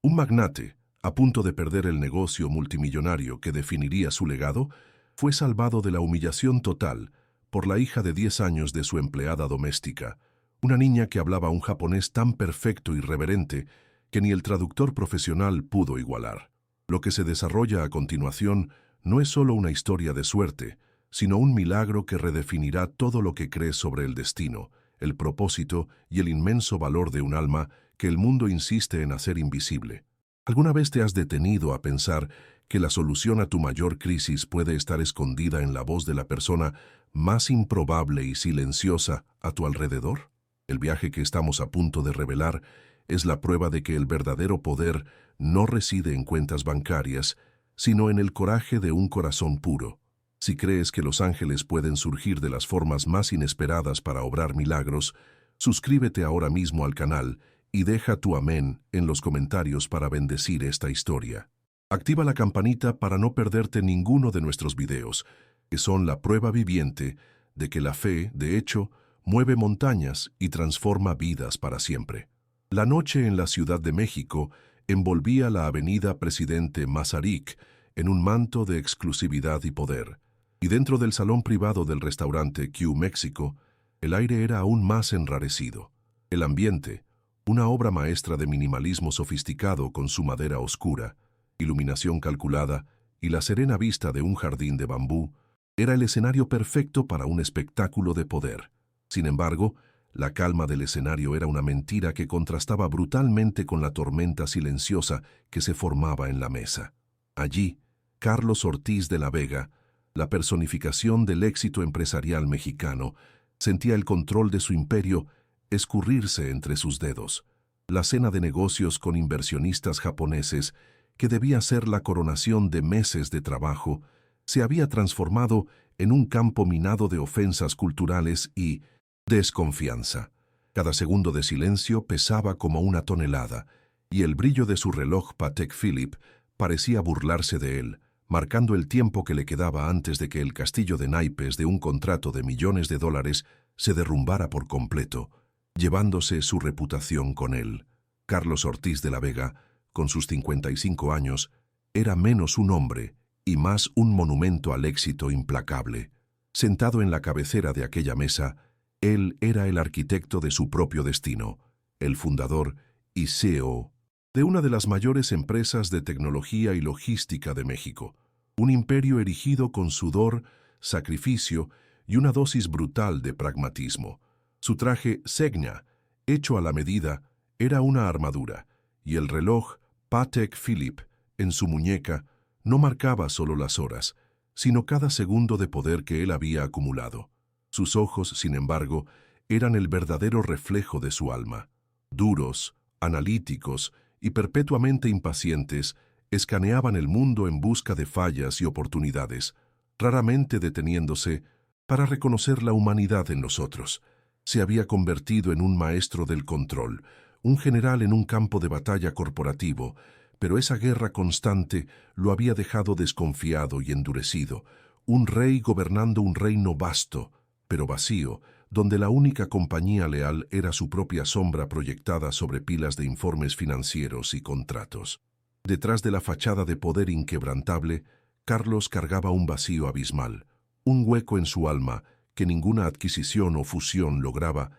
Un magnate, a punto de perder el negocio multimillonario que definiría su legado, fue salvado de la humillación total por la hija de 10 años de su empleada doméstica, una niña que hablaba un japonés tan perfecto y reverente que ni el traductor profesional pudo igualar. Lo que se desarrolla a continuación no es solo una historia de suerte, sino un milagro que redefinirá todo lo que crees sobre el destino, el propósito y el inmenso valor de un alma que el mundo insiste en hacer invisible. ¿Alguna vez te has detenido a pensar que la solución a tu mayor crisis puede estar escondida en la voz de la persona más improbable y silenciosa a tu alrededor? El viaje que estamos a punto de revelar es la prueba de que el verdadero poder no reside en cuentas bancarias, sino en el coraje de un corazón puro. Si crees que los ángeles pueden surgir de las formas más inesperadas para obrar milagros, suscríbete ahora mismo al canal y deja tu amén en los comentarios para bendecir esta historia. Activa la campanita para no perderte ninguno de nuestros videos, que son la prueba viviente de que la fe, de hecho, mueve montañas y transforma vidas para siempre. La noche en la Ciudad de México envolvía la avenida Presidente Masaryk en un manto de exclusividad y poder, y dentro del salón privado del restaurante Q México, el aire era aún más enrarecido. El ambiente, una obra maestra de minimalismo sofisticado con su madera oscura, iluminación calculada y la serena vista de un jardín de bambú, era el escenario perfecto para un espectáculo de poder. Sin embargo, la calma del escenario era una mentira que contrastaba brutalmente con la tormenta silenciosa que se formaba en la mesa. Allí, Carlos Ortiz de la Vega, la personificación del éxito empresarial mexicano, sentía el control de su imperio escurrirse entre sus dedos. La cena de negocios con inversionistas japoneses, que debía ser la coronación de meses de trabajo, se había transformado en un campo minado de ofensas culturales y desconfianza. Cada segundo de silencio pesaba como una tonelada, y el brillo de su reloj Patek Philippe parecía burlarse de él, marcando el tiempo que le quedaba antes de que el castillo de naipes de un contrato de millones de dólares se derrumbara por completo, llevándose su reputación con él. Carlos Ortiz de la Vega, con sus 55 años, era menos un hombre y más un monumento al éxito implacable. Sentado en la cabecera de aquella mesa, él era el arquitecto de su propio destino, el fundador y CEO de una de las mayores empresas de tecnología y logística de México, un imperio erigido con sudor, sacrificio y una dosis brutal de pragmatismo. Su traje Segna, hecho a la medida, era una armadura, y el reloj Patek Philippe en su muñeca no marcaba solo las horas, sino cada segundo de poder que él había acumulado. Sus ojos, sin embargo, eran el verdadero reflejo de su alma. Duros, analíticos y perpetuamente impacientes, escaneaban el mundo en busca de fallas y oportunidades, raramente deteniéndose para reconocer la humanidad en nosotros. Se había convertido en un maestro del control, un general en un campo de batalla corporativo, pero esa guerra constante lo había dejado desconfiado y endurecido, un rey gobernando un reino vasto, pero vacío, donde la única compañía leal era su propia sombra proyectada sobre pilas de informes financieros y contratos. Detrás de la fachada de poder inquebrantable, Carlos cargaba un vacío abismal, un hueco en su alma que ninguna adquisición o fusión lograba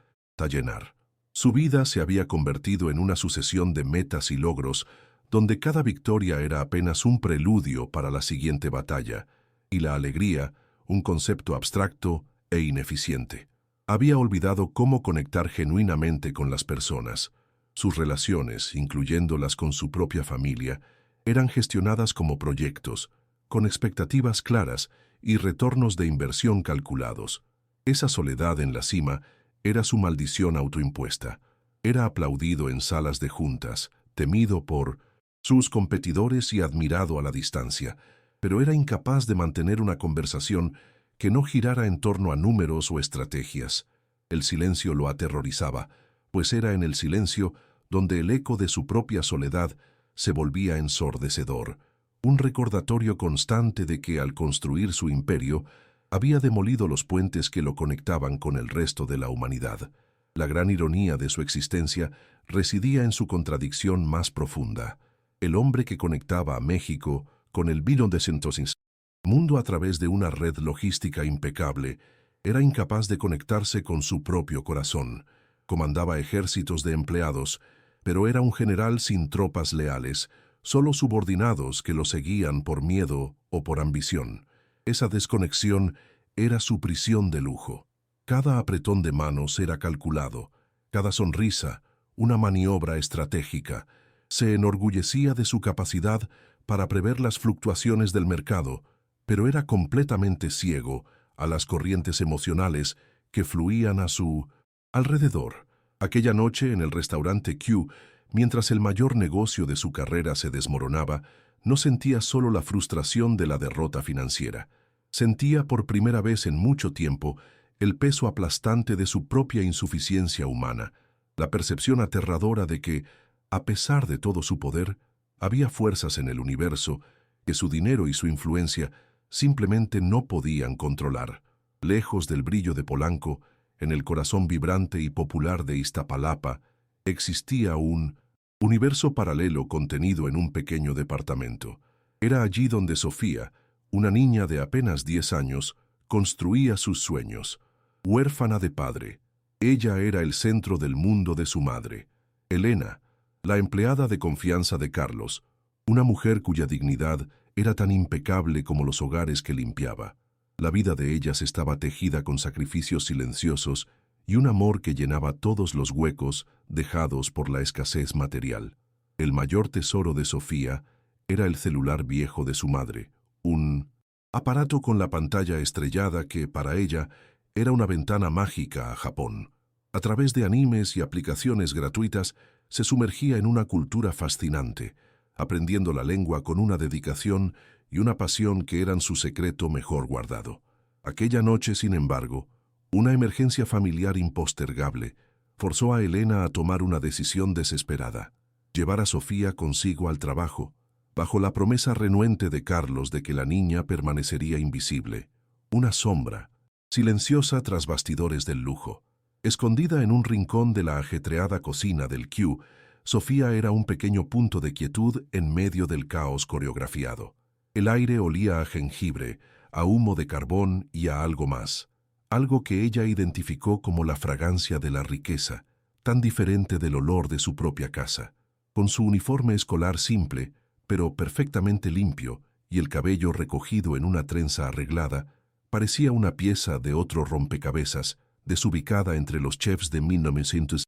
llenar. Su vida se había convertido en una sucesión de metas y logros, donde cada victoria era apenas un preludio para la siguiente batalla, y la alegría, un concepto abstracto e ineficiente. Había olvidado cómo conectar genuinamente con las personas. Sus relaciones, incluyéndolas con su propia familia, eran gestionadas como proyectos, con expectativas claras y retornos de inversión calculados. Esa soledad en la cima era su maldición autoimpuesta. Era aplaudido en salas de juntas, temido por sus competidores y admirado a la distancia, pero era incapaz de mantener una conversación que no girara en torno a números o estrategias. El silencio lo aterrorizaba, pues era en el silencio donde el eco de su propia soledad se volvía ensordecedor, un recordatorio constante de que al construir su imperio había demolido los puentes que lo conectaban con el resto de la humanidad. La gran ironía de su existencia residía en su contradicción más profunda. el hombre que conectaba a México con el vino de Centosis. El mundo a través de una red logística impecable, era incapaz de conectarse con su propio corazón. Comandaba ejércitos de empleados, pero era un general sin tropas leales, solo subordinados que lo seguían por miedo o por ambición. Esa desconexión era su prisión de lujo. Cada apretón de manos era calculado, cada sonrisa, una maniobra estratégica. Se enorgullecía de su capacidad para prever las fluctuaciones del mercado, pero era completamente ciego a las corrientes emocionales que fluían a su alrededor. Aquella noche en el restaurante Q, mientras el mayor negocio de su carrera se desmoronaba, no sentía solo la frustración de la derrota financiera. Sentía por primera vez en mucho tiempo el peso aplastante de su propia insuficiencia humana, la percepción aterradora de que, a pesar de todo su poder, había fuerzas en el universo que su dinero y su influencia simplemente no podían controlar. Lejos del brillo de Polanco, en el corazón vibrante y popular de Iztapalapa, existía un universo paralelo contenido en un pequeño departamento. Era allí donde Sofía, una niña de apenas 10 años, construía sus sueños. Huérfana de padre, ella era el centro del mundo de su madre. Elena, la empleada de confianza de Carlos, una mujer cuya dignidad era tan impecable como los hogares que limpiaba. La vida de ellas estaba tejida con sacrificios silenciosos y un amor que llenaba todos los huecos dejados por la escasez material. El mayor tesoro de Sofía era el celular viejo de su madre, un aparato con la pantalla estrellada que, para ella, era una ventana mágica a Japón. A través de animes y aplicaciones gratuitas, se sumergía en una cultura fascinante, aprendiendo la lengua con una dedicación y una pasión que eran su secreto mejor guardado. Aquella noche, sin embargo, una emergencia familiar impostergable forzó a Elena a tomar una decisión desesperada: llevar a Sofía consigo al trabajo, bajo la promesa renuente de Carlos de que la niña permanecería invisible, una sombra, silenciosa tras bastidores del lujo. Escondida en un rincón de la ajetreada cocina del Q, Sofía era un pequeño punto de quietud en medio del caos coreografiado. El aire olía a jengibre, a humo de carbón y a algo más, algo que ella identificó como la fragancia de la riqueza, tan diferente del olor de su propia casa. Con su uniforme escolar simple, pero perfectamente limpio, y el cabello recogido en una trenza arreglada, parecía una pieza de otro rompecabezas, desubicada entre los chefs de 1900,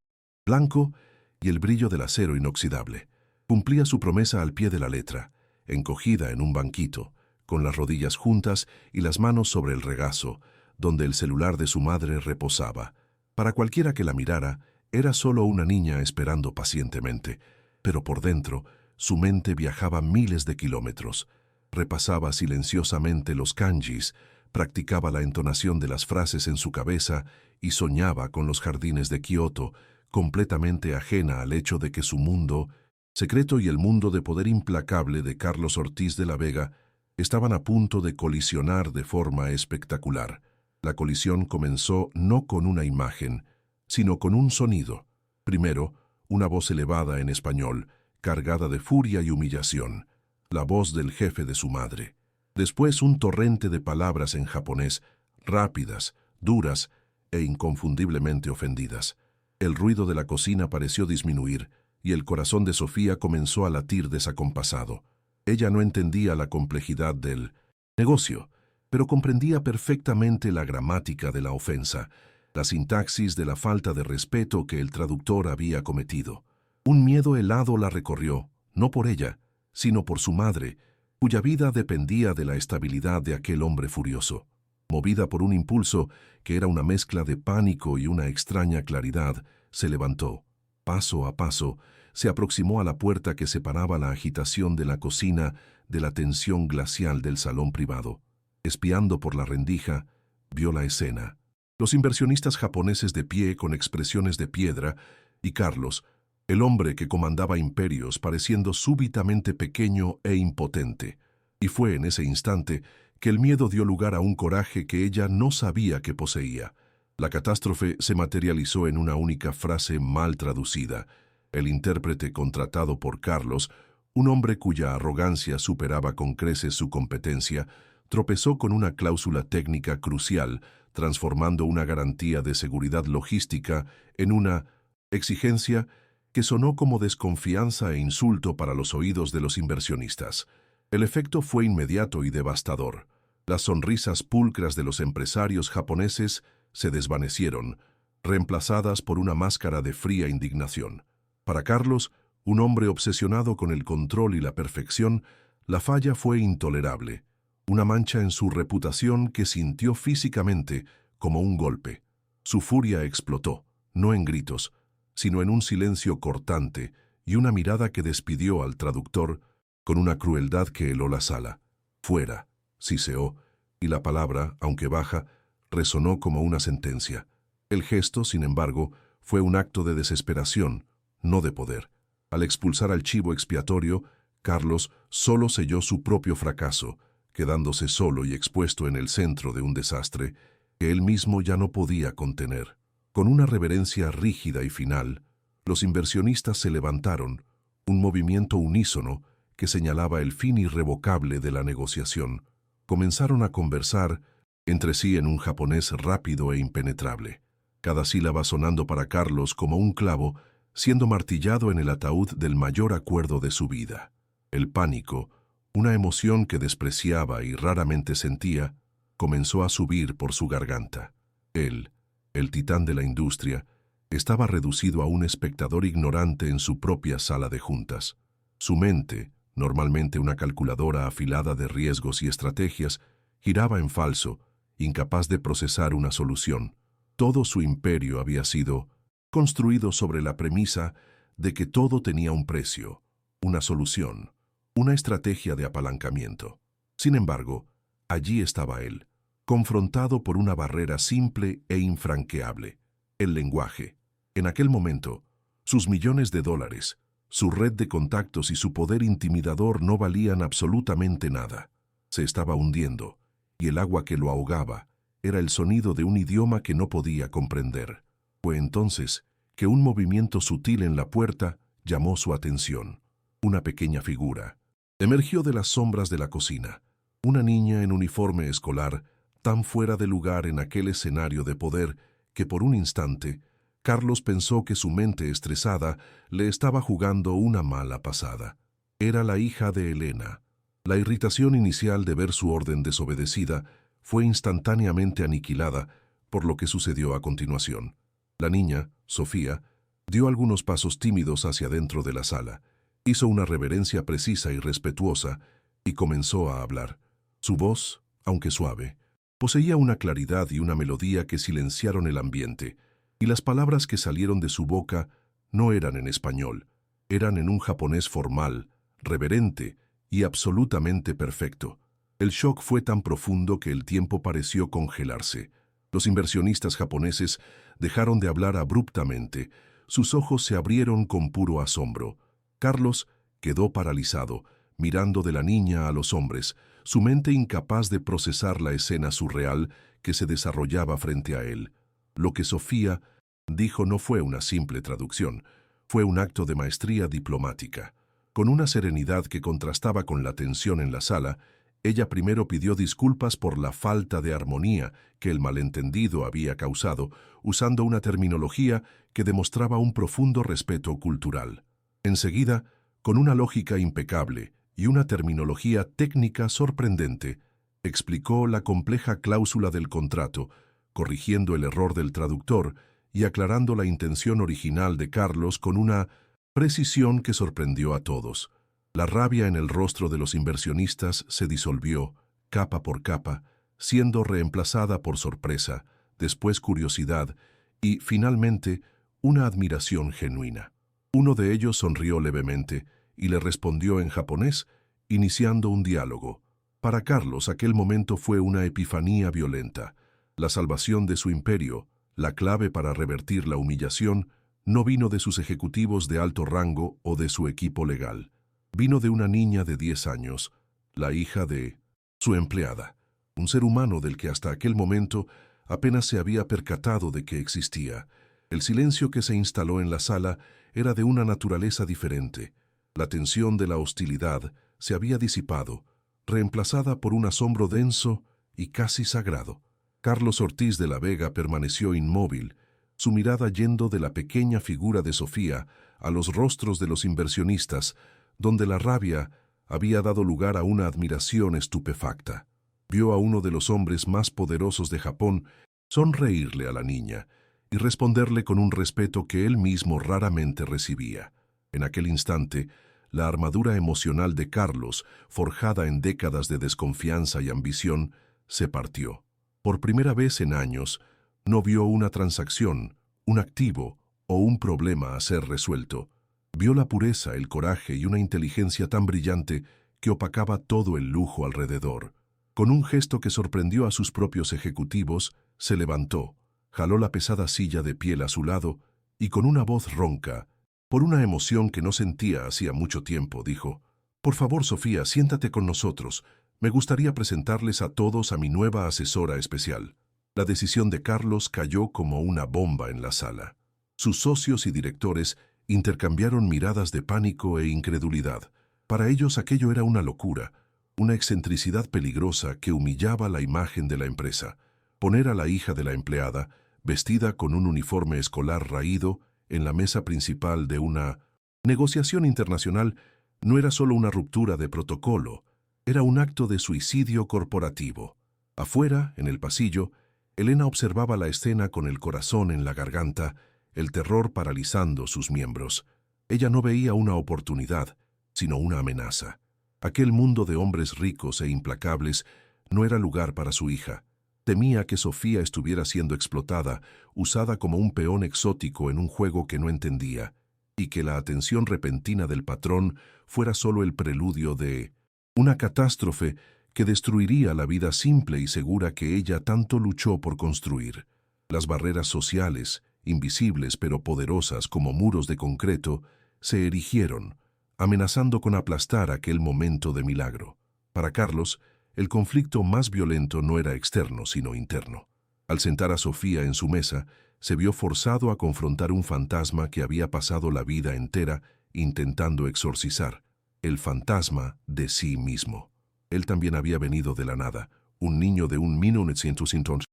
blanco y el brillo del acero inoxidable. Cumplía su promesa al pie de la letra, encogida en un banquito, con las rodillas juntas y las manos sobre el regazo, donde el celular de su madre reposaba. Para cualquiera que la mirara, era solo una niña esperando pacientemente, pero por dentro, su mente viajaba miles de kilómetros. Repasaba silenciosamente los kanjis, practicaba la entonación de las frases en su cabeza y soñaba con los jardines de Kioto, completamente ajena al hecho de que su mundo secreto y el mundo de poder implacable de Carlos Ortiz de la Vega estaban a punto de colisionar de forma espectacular. La colisión comenzó no con una imagen, sino con un sonido. Primero, una voz elevada en español, cargada de furia y humillación, la voz del jefe de su madre. Después un torrente de palabras en japonés, rápidas, duras e inconfundiblemente ofendidas. El ruido de la cocina pareció disminuir y el corazón de Sofía comenzó a latir desacompasado. Ella no entendía la complejidad del negocio, pero comprendía perfectamente la gramática de la ofensa, la sintaxis de la falta de respeto que el traductor había cometido. Un miedo helado la recorrió, no por ella, sino por su madre, cuya vida dependía de la estabilidad de aquel hombre furioso. Movida por un impulso que era una mezcla de pánico y una extraña claridad, se levantó. Paso a paso, se aproximó a la puerta que separaba la agitación de la cocina de la tensión glacial del salón privado. Espiando por la rendija, vio la escena. Los inversionistas japoneses de pie con expresiones de piedra y Carlos, el hombre que comandaba imperios, pareciendo súbitamente pequeño e impotente. Y fue en ese instante que el miedo dio lugar a un coraje que ella no sabía que poseía. La catástrofe se materializó en una única frase mal traducida. El intérprete contratado por Carlos, Un hombre cuya arrogancia superaba con creces su competencia, tropezó con una cláusula técnica crucial, transformando una garantía de seguridad logística en una exigencia que sonó como desconfianza e insulto para los oídos de los inversionistas. El efecto fue inmediato y devastador. Las sonrisas pulcras de los empresarios japoneses se desvanecieron, reemplazadas por una máscara de fría indignación. Para Carlos, un hombre obsesionado con el control y la perfección, la falla fue intolerable, una mancha en su reputación que sintió físicamente como un golpe. Su furia explotó, no en gritos, sino en un silencio cortante y una mirada que despidió al traductor con una crueldad que heló la sala. «Fuera», siseó, y la palabra, aunque baja, resonó como una sentencia. El gesto, sin embargo, fue un acto de desesperación, no de poder. Al expulsar al chivo expiatorio, Carlos solo selló su propio fracaso, quedándose solo y expuesto en el centro de un desastre que él mismo ya no podía contener. Con una reverencia rígida y final, los inversionistas se levantaron, un movimiento unísono que señalaba el fin irrevocable de la negociación. Comenzaron a conversar entre sí en un japonés rápido e impenetrable, cada sílaba sonando para Carlos como un clavo siendo martillado en el ataúd del mayor acuerdo de su vida. El pánico, una emoción que despreciaba y raramente sentía, comenzó a subir por su garganta. Él, el titán de la industria, estaba reducido a un espectador ignorante en su propia sala de juntas. Su mente, normalmente una calculadora afilada de riesgos y estrategias, giraba en falso, incapaz de procesar una solución. Todo su imperio había sido construido sobre la premisa de que todo tenía un precio, una solución, una estrategia de apalancamiento. Sin embargo, allí estaba él, confrontado por una barrera simple e infranqueable, el lenguaje. En aquel momento, sus millones de dólares, su red de contactos y su poder intimidador no valían absolutamente nada. Se estaba hundiendo, y el agua que lo ahogaba era el sonido de un idioma que no podía comprender. Fue entonces que un movimiento sutil en la puerta llamó su atención. Una pequeña figura emergió de las sombras de la cocina, una niña en uniforme escolar, tan fuera de lugar en aquel escenario de poder que por un instante Carlos pensó que su mente estresada le estaba jugando una mala pasada. Era la hija de Elena. La irritación inicial de ver su orden desobedecida fue instantáneamente aniquilada por lo que sucedió a continuación. La niña, Sofía, dio algunos pasos tímidos hacia dentro de la sala, hizo una reverencia precisa y respetuosa y comenzó a hablar. Su voz, aunque suave, poseía una claridad y una melodía que silenciaron el ambiente, y las palabras que salieron de su boca no eran en español, eran en un japonés formal, reverente y absolutamente perfecto. El shock fue tan profundo que el tiempo pareció congelarse. Los inversionistas japoneses dejaron de hablar abruptamente. Sus ojos se abrieron con puro asombro. Carlos quedó paralizado, mirando de la niña a los hombres, su mente incapaz de procesar la escena surreal que se desarrollaba frente a él. Lo que Sofía dijo no fue una simple traducción, fue un acto de maestría diplomática. Con una serenidad que contrastaba con la tensión en la sala, ella primero pidió disculpas por la falta de armonía que el malentendido había causado, usando una terminología que demostraba un profundo respeto cultural. Enseguida, con una lógica impecable y una terminología técnica sorprendente, explicó la compleja cláusula del contrato, corrigiendo el error del traductor y aclarando la intención original de Carlos con una precisión que sorprendió a todos. La rabia en el rostro de los inversionistas se disolvió, capa por capa, siendo reemplazada por sorpresa, después curiosidad y, finalmente, una admiración genuina. Uno de ellos sonrió levemente y le respondió en japonés, iniciando un diálogo. Para Carlos aquel momento fue una epifanía violenta. La salvación de su imperio, la clave para revertir la humillación, no vino de sus ejecutivos de alto rango o de su equipo legal. Vino de una niña de 10 años, la hija de su empleada, un ser humano del que hasta aquel momento apenas se había percatado de que existía. El silencio que se instaló en la sala era de una naturaleza diferente. La tensión de la hostilidad se había disipado, reemplazada por un asombro denso y casi sagrado. Carlos Ortiz de la Vega permaneció inmóvil, su mirada yendo de la pequeña figura de Sofía a los rostros de los inversionistas, donde la rabia había dado lugar a una admiración estupefacta. Vio a uno de los hombres más poderosos de Japón sonreírle a la niña y responderle con un respeto que él mismo raramente recibía. En aquel instante, la armadura emocional de Carlos, forjada en décadas de desconfianza y ambición, se partió. Por primera vez en años, no vio una transacción, un activo o un problema a ser resuelto. Vio la pureza, el coraje y una inteligencia tan brillante que opacaba todo el lujo alrededor. Con un gesto que sorprendió a sus propios ejecutivos, se levantó, jaló la pesada silla de piel a su lado y con una voz ronca, por una emoción que no sentía hacía mucho tiempo, dijo: «Por favor, Sofía, siéntate con nosotros. Me gustaría presentarles a todos a mi nueva asesora especial». La decisión de Carlos cayó como una bomba en la sala. Sus socios y directores intercambiaron miradas de pánico e incredulidad. Para ellos aquello era una locura, una excentricidad peligrosa que humillaba la imagen de la empresa. Poner a la hija de la empleada, vestida con un uniforme escolar raído, en la mesa principal de una negociación internacional no era solo una ruptura de protocolo, era un acto de suicidio corporativo. Afuera, en el pasillo, Elena observaba la escena con el corazón en la garganta, el terror paralizando sus miembros. Ella no veía una oportunidad, sino una amenaza. Aquel mundo de hombres ricos e implacables no era lugar para su hija. Temía que Sofía estuviera siendo explotada, usada como un peón exótico en un juego que no entendía, y que la atención repentina del patrón fuera solo el preludio de una catástrofe que destruiría la vida simple y segura que ella tanto luchó por construir. Las barreras sociales, invisibles pero poderosas como muros de concreto, se erigieron, amenazando con aplastar aquel momento de milagro. Para Carlos, el conflicto más violento no era externo, sino interno. Al sentar a Sofía en su mesa, se vio forzado a confrontar un fantasma que había pasado la vida entera intentando exorcizar, el fantasma de sí mismo. Él también había venido de la nada, un niño de un 1900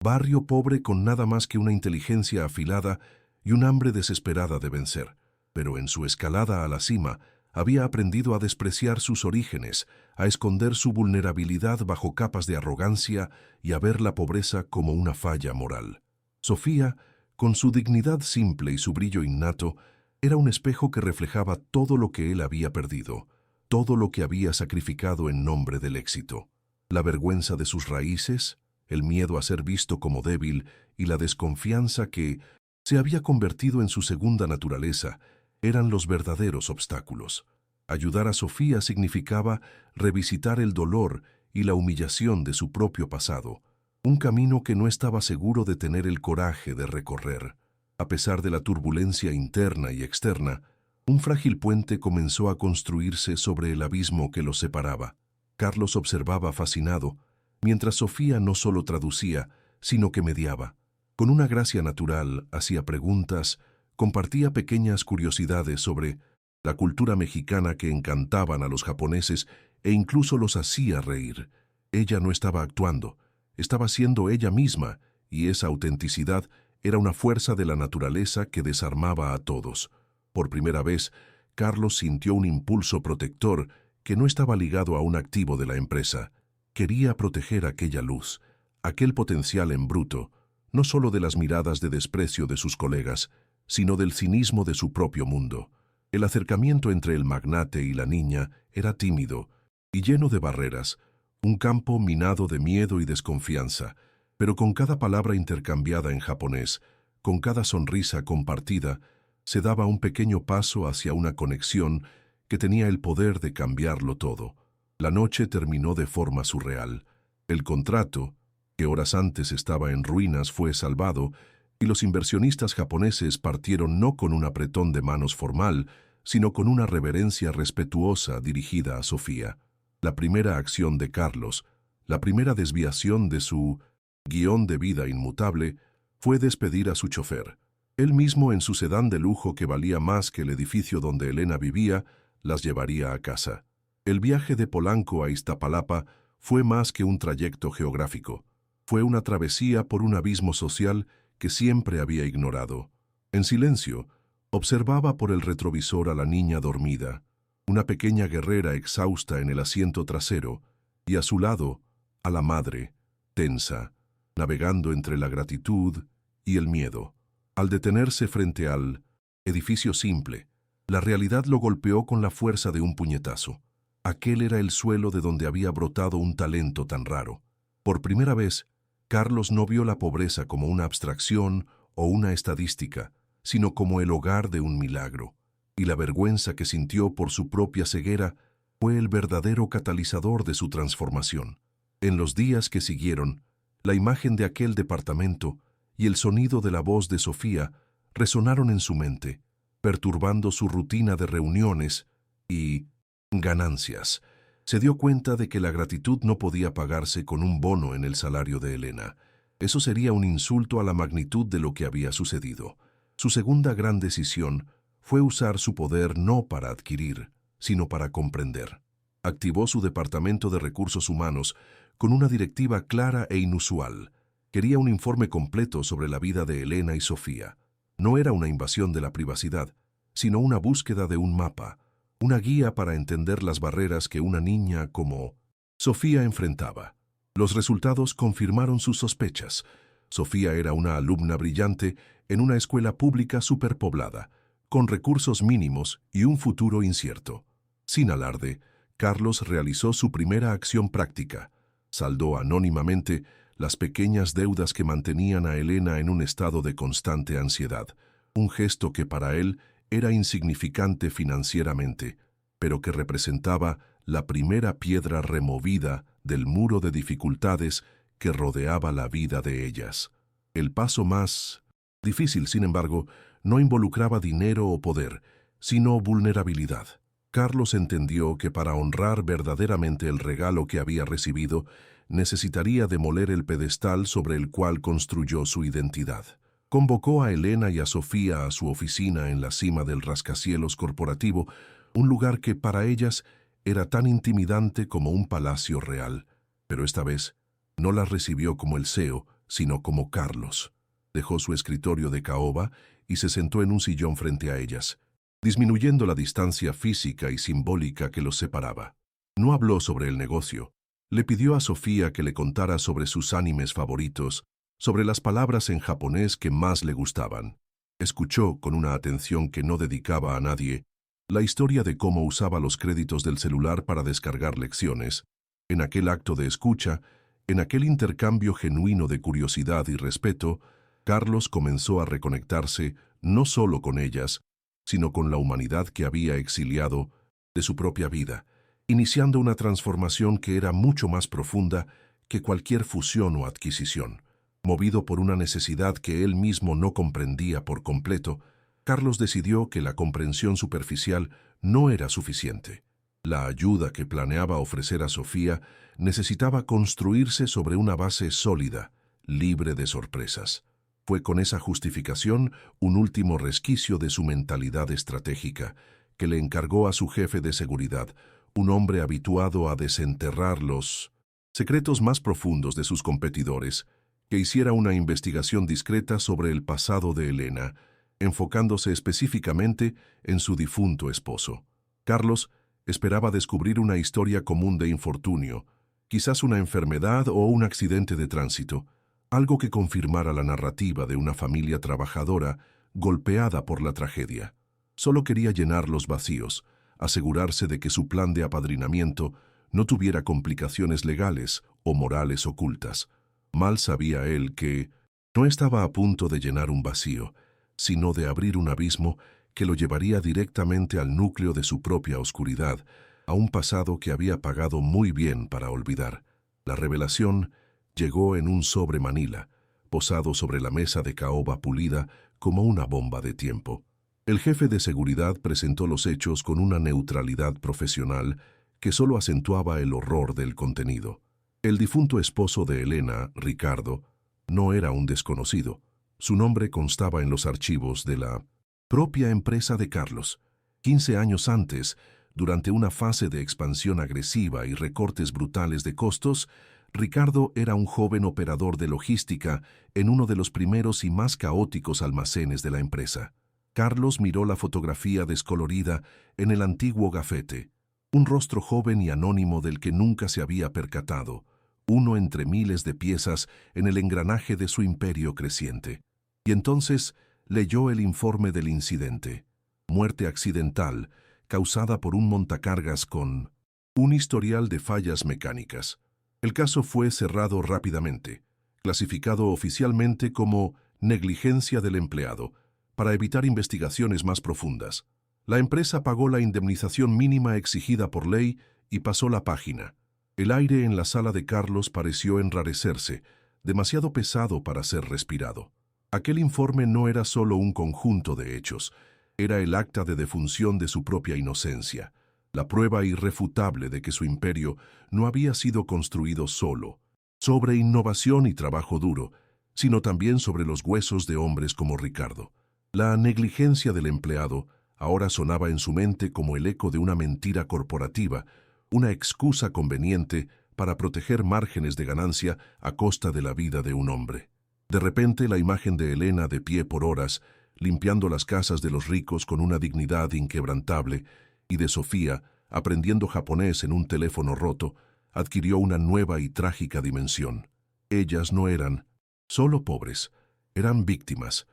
barrio pobre con nada más que una inteligencia afilada y un hambre desesperada de vencer. Pero en su escalada a la cima, había aprendido a despreciar sus orígenes, a esconder su vulnerabilidad bajo capas de arrogancia y a ver la pobreza como una falla moral. Sofía, con su dignidad simple y su brillo innato, era un espejo que reflejaba todo lo que él había perdido, todo lo que había sacrificado en nombre del éxito. La vergüenza de sus raíces, el miedo a ser visto como débil y la desconfianza que se había convertido en su segunda naturaleza, eran los verdaderos obstáculos. Ayudar a Sofía significaba revisitar el dolor y la humillación de su propio pasado, un camino que no estaba seguro de tener el coraje de recorrer. A pesar de la turbulencia interna y externa, un frágil puente comenzó a construirse sobre el abismo que los separaba. Carlos observaba fascinado, mientras Sofía no solo traducía, sino que mediaba. Con una gracia natural, hacía preguntas, compartía pequeñas curiosidades sobre la cultura mexicana que encantaban a los japoneses e incluso los hacía reír. Ella no estaba actuando, estaba siendo ella misma, y esa autenticidad era una fuerza de la naturaleza que desarmaba a todos. Por primera vez, Carlos sintió un impulso protector que no estaba ligado a un activo de la empresa. Quería proteger aquella luz, aquel potencial en bruto, no solo de las miradas de desprecio de sus colegas, sino del cinismo de su propio mundo. El acercamiento entre el magnate y la niña era tímido y lleno de barreras, un campo minado de miedo y desconfianza, pero con cada palabra intercambiada en japonés, con cada sonrisa compartida, se daba un pequeño paso hacia una conexión que tenía el poder de cambiarlo todo. La noche terminó de forma surreal. El contrato, que horas antes estaba en ruinas, fue salvado, y los inversionistas japoneses partieron no con un apretón de manos formal, sino con una reverencia respetuosa dirigida a Sofía. La primera acción de Carlos, la primera desviación de su guión de vida inmutable, fue despedir a su chofer. Él mismo, en su sedán de lujo que valía más que el edificio donde Elena vivía, las llevaría a casa. El viaje de Polanco a Iztapalapa fue más que un trayecto geográfico. Fue una travesía por un abismo social que siempre había ignorado. En silencio, observaba por el retrovisor a la niña dormida, una pequeña guerrera exhausta en el asiento trasero, y a su lado, a la madre, tensa, navegando entre la gratitud y el miedo. Al detenerse frente al edificio simple, la realidad lo golpeó con la fuerza de un puñetazo. Aquel era el suelo de donde había brotado un talento tan raro. Por primera vez, Carlos no vio la pobreza como una abstracción o una estadística, sino como el hogar de un milagro. Y la vergüenza que sintió por su propia ceguera fue el verdadero catalizador de su transformación. En los días que siguieron, la imagen de aquel departamento y el sonido de la voz de Sofía resonaron en su mente, perturbando su rutina de reuniones y ganancias. Se dio cuenta de que la gratitud no podía pagarse con un bono en el salario de Elena. Eso sería un insulto a la magnitud de lo que había sucedido. Su segunda gran decisión fue usar su poder no para adquirir, sino para comprender. Activó su departamento de recursos humanos con una directiva clara e inusual. Quería un informe completo sobre la vida de Elena y Sofía. No era una invasión de la privacidad, sino una búsqueda de un mapa, una guía para entender las barreras que una niña como Sofía enfrentaba. Los resultados confirmaron sus sospechas. Sofía era una alumna brillante en una escuela pública superpoblada, con recursos mínimos y un futuro incierto. Sin alarde, Carlos realizó su primera acción práctica. Saldó anónimamente las pequeñas deudas que mantenían a Elena en un estado de constante ansiedad, un gesto que para él era insignificante financieramente, pero que representaba la primera piedra removida del muro de dificultades que rodeaba la vida de ellas. El paso más difícil, sin embargo, no involucraba dinero o poder, sino vulnerabilidad. Carlos entendió que para honrar verdaderamente el regalo que había recibido, necesitaría demoler el pedestal sobre el cual construyó su identidad. Convocó a Elena y a Sofía a su oficina en la cima del rascacielos corporativo, un lugar que para ellas era tan intimidante como un palacio real. Pero esta vez no las recibió como el CEO, sino como Carlos. Dejó su escritorio de caoba y se sentó en un sillón frente a ellas, disminuyendo la distancia física y simbólica que los separaba. No habló sobre el negocio. Le pidió a Sofía que le contara sobre sus animes favoritos, sobre las palabras en japonés que más le gustaban. Escuchó, con una atención que no dedicaba a nadie, la historia de cómo usaba los créditos del celular para descargar lecciones. En aquel acto de escucha, en aquel intercambio genuino de curiosidad y respeto, Carlos comenzó a reconectarse no solo con ellas, sino con la humanidad que había exiliado de su propia vida, iniciando una transformación que era mucho más profunda que cualquier fusión o adquisición. Movido por una necesidad que él mismo no comprendía por completo, Carlos decidió que la comprensión superficial no era suficiente. La ayuda que planeaba ofrecer a Sofía necesitaba construirse sobre una base sólida, libre de sorpresas. Fue con esa justificación un último resquicio de su mentalidad estratégica, que le encargó a su jefe de seguridad, un hombre habituado a desenterrar los secretos más profundos de sus competidores, que hiciera una investigación discreta sobre el pasado de Elena, enfocándose específicamente en su difunto esposo. Carlos esperaba descubrir una historia común de infortunio, quizás una enfermedad o un accidente de tránsito, algo que confirmara la narrativa de una familia trabajadora golpeada por la tragedia. Solo quería llenar los vacíos, asegurarse de que su plan de apadrinamiento no tuviera complicaciones legales o morales ocultas. Mal sabía él que no estaba a punto de llenar un vacío, sino de abrir un abismo que lo llevaría directamente al núcleo de su propia oscuridad, a un pasado que había pagado muy bien para olvidar. La revelación llegó en un sobre Manila, posado sobre la mesa de caoba pulida como una bomba de tiempo. El jefe de seguridad presentó los hechos con una neutralidad profesional que solo acentuaba el horror del contenido. El difunto esposo de Elena, Ricardo, no era un desconocido. Su nombre constaba en los archivos de la propia empresa de Carlos. 15 años antes, Durante una fase de expansión agresiva y recortes brutales de costos, Ricardo era un joven operador de logística en uno de los primeros y más caóticos almacenes de la empresa. Carlos miró la fotografía descolorida en el antiguo gafete, un rostro joven y anónimo del que nunca se había percatado, uno entre miles de piezas en el engranaje de su imperio creciente. Y entonces leyó el informe del incidente. Muerte accidental, causada por un montacargas con un historial de fallas mecánicas. El caso fue cerrado rápidamente, clasificado oficialmente como negligencia del empleado, para evitar investigaciones más profundas. La empresa pagó la indemnización mínima exigida por ley y pasó la página. El aire en la sala de Carlos pareció enrarecerse, demasiado pesado para ser respirado. Aquel informe no era solo un conjunto de hechos, era el acta de defunción de su propia inocencia, la prueba irrefutable de que su imperio no había sido construido solo, sobre innovación y trabajo duro, sino también sobre los huesos de hombres como Ricardo. La negligencia del empleado ahora sonaba en su mente como el eco de una mentira corporativa, una excusa conveniente para proteger márgenes de ganancia a costa de la vida de un hombre. De repente, la imagen de Elena de pie por horas, limpiando las casas de los ricos con una dignidad inquebrantable, y de Sofía, aprendiendo japonés en un teléfono roto, adquirió una nueva y trágica dimensión. Ellas no eran solo pobres, eran víctimas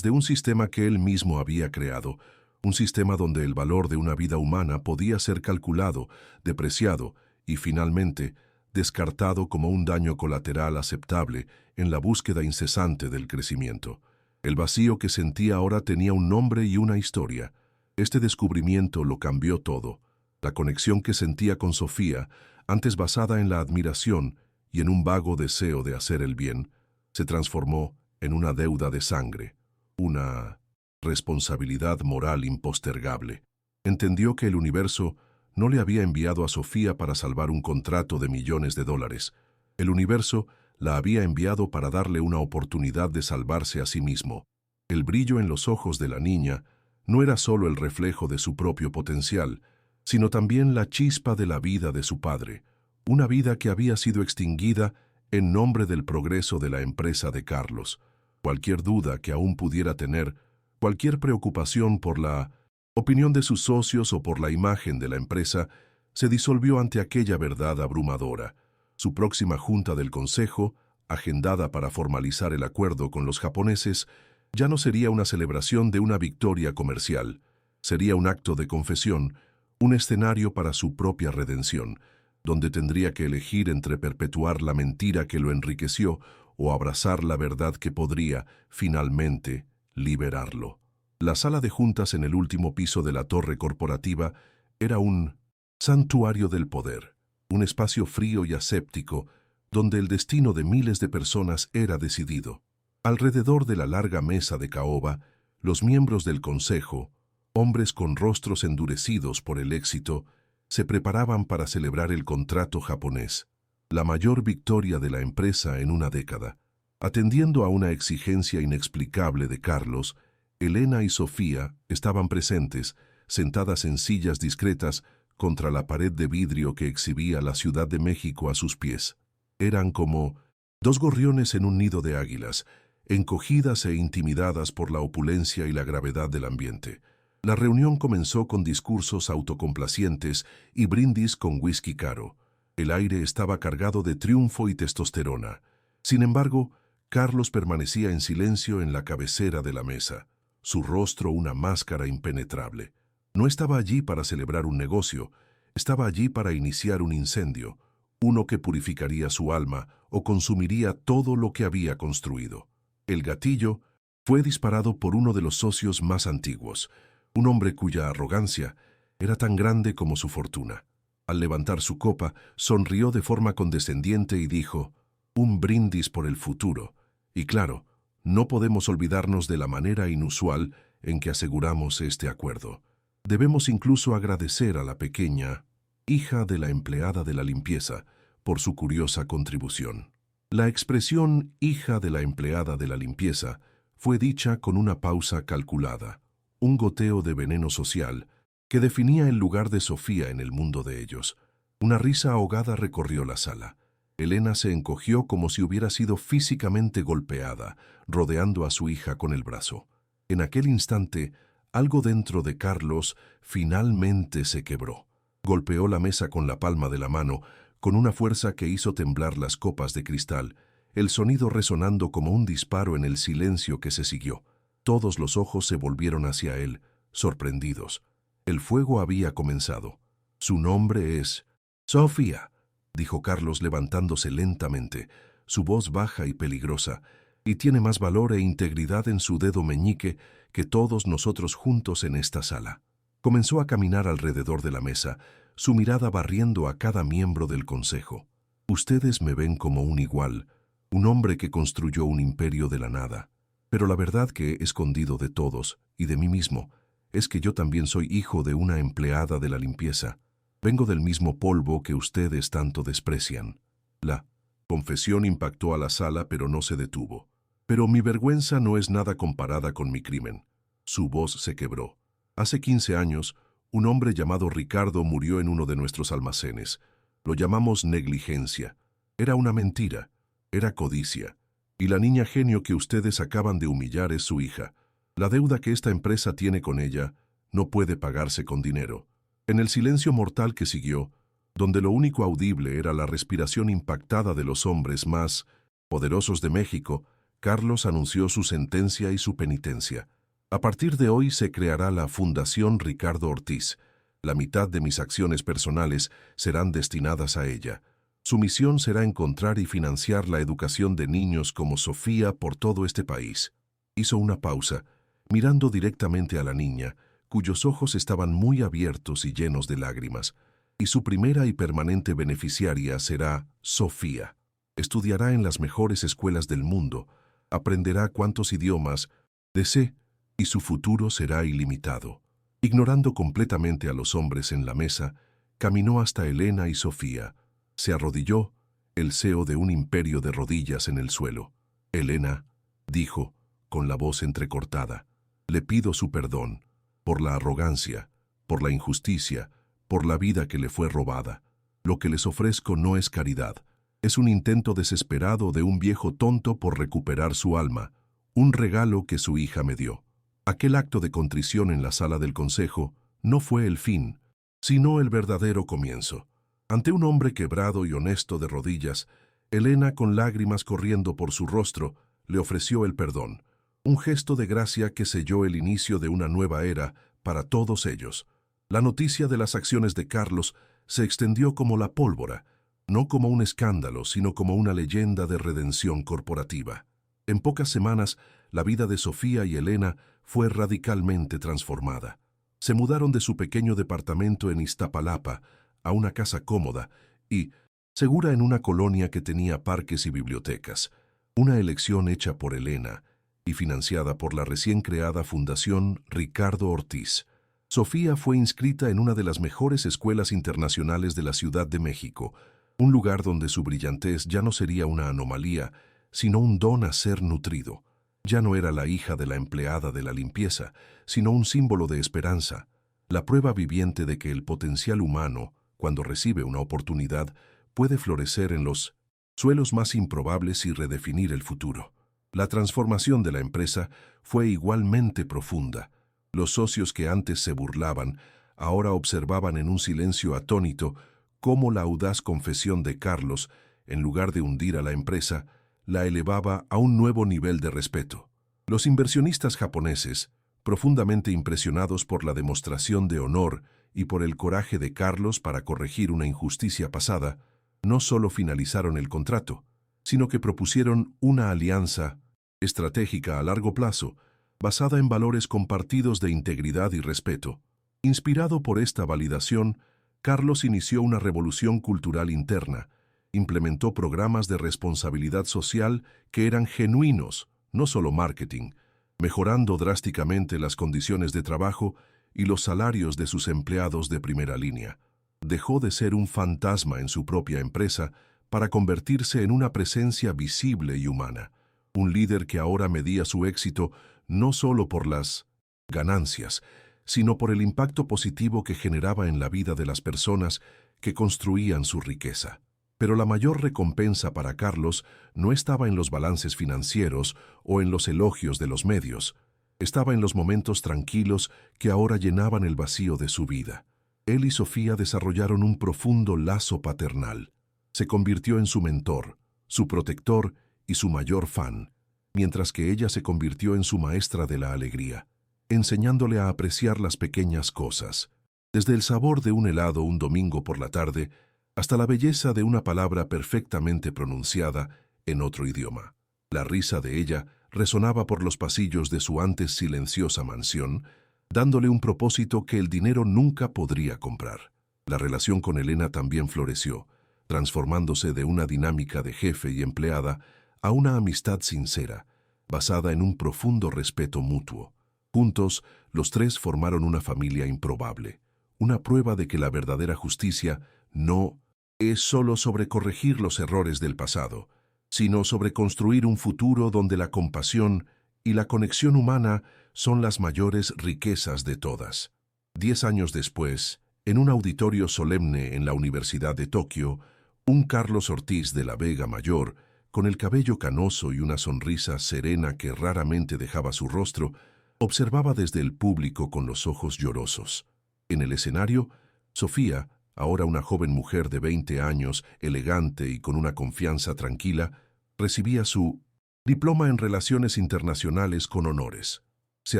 de un sistema que él mismo había creado, un sistema donde el valor de una vida humana podía ser calculado, depreciado y, finalmente, descartado como un daño colateral aceptable en la búsqueda incesante del crecimiento. El vacío que sentía ahora tenía un nombre y una historia. Este descubrimiento lo cambió todo. La conexión que sentía con Sofía, antes basada en la admiración y en un vago deseo de hacer el bien, se transformó en una deuda de sangre, una responsabilidad moral impostergable. Entendió que el universo no le había enviado a Sofía para salvar un contrato de millones de dólares. El universo la había enviado para darle una oportunidad de salvarse a sí mismo. El brillo en los ojos de la niña no era solo el reflejo de su propio potencial, sino también la chispa de la vida de su padre, una vida que había sido extinguida en nombre del progreso de la empresa de Carlos. Cualquier duda que aún pudiera tener, cualquier preocupación por la opinión de sus socios o por la imagen de la empresa, se disolvió ante aquella verdad abrumadora. Su próxima junta del consejo, agendada para formalizar el acuerdo con los japoneses, ya no sería una celebración de una victoria comercial. Sería un acto de confesión, un escenario para su propia redención, donde tendría que elegir entre perpetuar la mentira que lo enriqueció o abrazar la verdad que podría, finalmente, liberarlo. La sala de juntas en el último piso de la torre corporativa era un santuario del poder, un espacio frío y aséptico donde el destino de miles de personas era decidido. Alrededor de la larga mesa de caoba, los miembros del consejo, hombres con rostros endurecidos por el éxito, se preparaban para celebrar el contrato japonés, la mayor victoria de la empresa en una década. Atendiendo a una exigencia inexplicable de Carlos, Elena y Sofía estaban presentes, sentadas en sillas discretas contra la pared de vidrio que exhibía la Ciudad de México a sus pies. Eran como dos gorriones en un nido de águilas, encogidas e intimidadas por la opulencia y la gravedad del ambiente. La reunión comenzó con discursos autocomplacientes y brindis con whisky caro. El aire estaba cargado de triunfo y testosterona. Sin embargo, Carlos permanecía en silencio en la cabecera de la mesa, su rostro una máscara impenetrable. No estaba allí para celebrar un negocio, estaba allí para iniciar un incendio, uno que purificaría su alma o consumiría todo lo que había construido. El gatillo fue disparado por uno de los socios más antiguos, un hombre cuya arrogancia era tan grande como su fortuna. Al levantar su copa, sonrió de forma condescendiente y dijo: «Un brindis por el futuro. Y claro, no podemos olvidarnos de la manera inusual en que aseguramos este acuerdo. Debemos incluso agradecer a la pequeña, hija de la empleada de la limpieza, por su curiosa contribución». La expresión «hija de la empleada de la limpieza» fue dicha con una pausa calculada, un goteo de veneno social, que definía el lugar de Sofía en el mundo de ellos. Una risa ahogada recorrió la sala. Elena se encogió como si hubiera sido físicamente golpeada, rodeando a su hija con el brazo. En aquel instante, algo dentro de Carlos finalmente se quebró. Golpeó la mesa con la palma de la mano, con una fuerza que hizo temblar las copas de cristal, el sonido resonando como un disparo en el silencio que se siguió. Todos los ojos se volvieron hacia él, sorprendidos. El fuego había comenzado. Su nombre es Sofía, dijo Carlos levantándose lentamente, su voz baja y peligrosa, y tiene más valor e integridad en su dedo meñique que todos nosotros juntos en esta sala. Comenzó a caminar alrededor de la mesa, su mirada barriendo a cada miembro del consejo. Ustedes me ven como un igual, un hombre que construyó un imperio de la nada. Pero la verdad que he escondido de todos, y de mí mismo, es que yo también soy hijo de una empleada de la limpieza. Vengo del mismo polvo que ustedes tanto desprecian. La confesión impactó a la sala, pero no se detuvo. Pero mi vergüenza no es nada comparada con mi crimen. Su voz se quebró. Hace 15 años, un hombre llamado Ricardo murió en uno de nuestros almacenes. Lo llamamos negligencia. Era una mentira. Era codicia. Y la niña genio que ustedes acaban de humillar es su hija. La deuda que esta empresa tiene con ella no puede pagarse con dinero. En el silencio mortal que siguió, donde lo único audible era la respiración impactada de los hombres más poderosos de México, Carlos anunció su sentencia y su penitencia. A partir de hoy se creará la Fundación Ricardo Ortiz. La mitad de mis acciones personales serán destinadas a ella. Su misión será encontrar y financiar la educación de niños como Sofía por todo este país. Hizo una pausa, mirando directamente a la niña, cuyos ojos estaban muy abiertos y llenos de lágrimas. Y su primera y permanente beneficiaria será Sofía. Estudiará en las mejores escuelas del mundo, aprenderá cuantos idiomas desee, y su futuro será ilimitado. Ignorando completamente a los hombres en la mesa, caminó hasta Elena y Sofía. Se arrodilló, el CEO de un imperio de rodillas en el suelo. Elena, dijo, con la voz entrecortada, le pido su perdón, por la arrogancia, por la injusticia, por la vida que le fue robada. Lo que les ofrezco no es caridad, es un intento desesperado de un viejo tonto por recuperar su alma, un regalo que su hija me dio. Aquel acto de contrición en la sala del consejo no fue el fin, sino el verdadero comienzo. Ante un hombre quebrado y honesto de rodillas, Elena, con lágrimas corriendo por su rostro, le ofreció el perdón, un gesto de gracia que selló el inicio de una nueva era para todos ellos. La noticia de las acciones de Carlos se extendió como la pólvora, no como un escándalo, sino como una leyenda de redención corporativa. En pocas semanas, la vida de Sofía y Elena fue radicalmente transformada. Se mudaron de su pequeño departamento en Iztapalapa a una casa cómoda y segura en una colonia que tenía parques y bibliotecas, una elección hecha por Elena y financiada por la recién creada Fundación Ricardo Ortiz. Sofía fue inscrita en una de las mejores escuelas internacionales de la Ciudad de México, un lugar donde su brillantez ya no sería una anomalía, sino un don a ser nutrido. Ya no era la hija de la empleada de la limpieza, sino un símbolo de esperanza, la prueba viviente de que el potencial humano, cuando recibe una oportunidad, puede florecer en los suelos más improbables y redefinir el futuro. La transformación de la empresa fue igualmente profunda. Los socios que antes se burlaban, ahora observaban en un silencio atónito cómo la audaz confesión de Carlos, en lugar de hundir a la empresa, la elevaba a un nuevo nivel de respeto. Los inversionistas japoneses, profundamente impresionados por la demostración de honor y por el coraje de Carlos para corregir una injusticia pasada, no solo finalizaron el contrato, sino que propusieron una alianza estratégica a largo plazo, basada en valores compartidos de integridad y respeto. Inspirado por esta validación, Carlos inició una revolución cultural interna, implementó programas de responsabilidad social que eran genuinos, no solo marketing, mejorando drásticamente las condiciones de trabajo y los salarios de sus empleados de primera línea. Dejó de ser un fantasma en su propia empresa para convertirse en una presencia visible y humana, un líder que ahora medía su éxito no solo por las ganancias, sino por el impacto positivo que generaba en la vida de las personas que construían su riqueza. Pero la mayor recompensa para Carlos no estaba en los balances financieros o en los elogios de los medios. Estaba en los momentos tranquilos que ahora llenaban el vacío de su vida. Él y Sofía desarrollaron un profundo lazo paternal. Se convirtió en su mentor, su protector y su mayor fan, mientras que ella se convirtió en su maestra de la alegría, enseñándole a apreciar las pequeñas cosas, desde el sabor de un helado un domingo por la tarde hasta la belleza de una palabra perfectamente pronunciada en otro idioma. La risa de ella resonaba por los pasillos de su antes silenciosa mansión, dándole un propósito que el dinero nunca podría comprar. La relación con Elena también floreció, transformándose de una dinámica de jefe y empleada a una amistad sincera, basada en un profundo respeto mutuo. Juntos, los tres formaron una familia improbable, una prueba de que la verdadera justicia no es solo sobre corregir los errores del pasado, sino sobre construir un futuro donde la compasión y la conexión humana son las mayores riquezas de todas. 10 años después, en un auditorio solemne en la Universidad de Tokio, un Carlos Ortiz de la Vega Mayor, con el cabello canoso y una sonrisa serena que raramente dejaba su rostro, observaba desde el público con los ojos llorosos. En el escenario, Sofía, ahora una joven mujer de 20 años, elegante y con una confianza tranquila, recibía su diploma en Relaciones Internacionales con honores. Se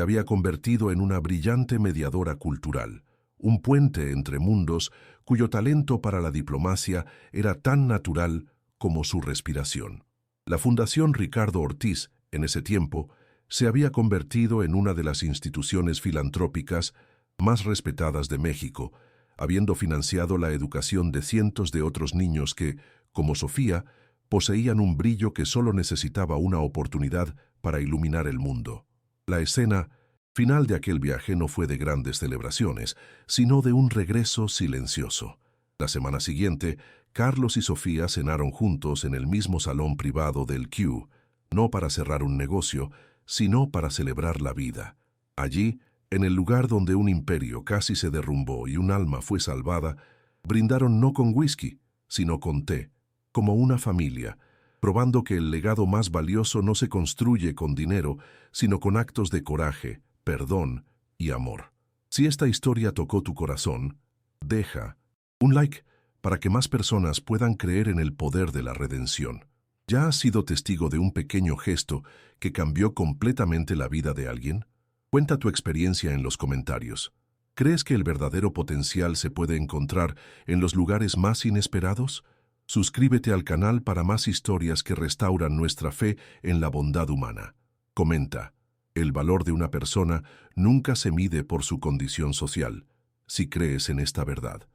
había convertido en una brillante mediadora cultural, un puente entre mundos cuyo talento para la diplomacia era tan natural como su respiración. La Fundación Ricardo Ortiz, en ese tiempo, se había convertido en una de las instituciones filantrópicas más respetadas de México, habiendo financiado la educación de cientos de otros niños que, como Sofía, poseían un brillo que solo necesitaba una oportunidad para iluminar el mundo. La escena final de aquel viaje no fue de grandes celebraciones, sino de un regreso silencioso. La semana siguiente, Carlos y Sofía cenaron juntos en el mismo salón privado del Q, no para cerrar un negocio, sino para celebrar la vida. Allí, en el lugar donde un imperio casi se derrumbó y un alma fue salvada, brindaron no con whisky, sino con té, como una familia, probando que el legado más valioso no se construye con dinero, sino con actos de coraje, perdón y amor. Si esta historia tocó tu corazón, deja un like para que más personas puedan creer en el poder de la redención. ¿Ya has sido testigo de un pequeño gesto que cambió completamente la vida de alguien? Cuenta tu experiencia en los comentarios. ¿Crees que el verdadero potencial se puede encontrar en los lugares más inesperados? Suscríbete al canal para más historias que restauran nuestra fe en la bondad humana. Comenta. El valor de una persona nunca se mide por su condición social. Si crees en esta verdad,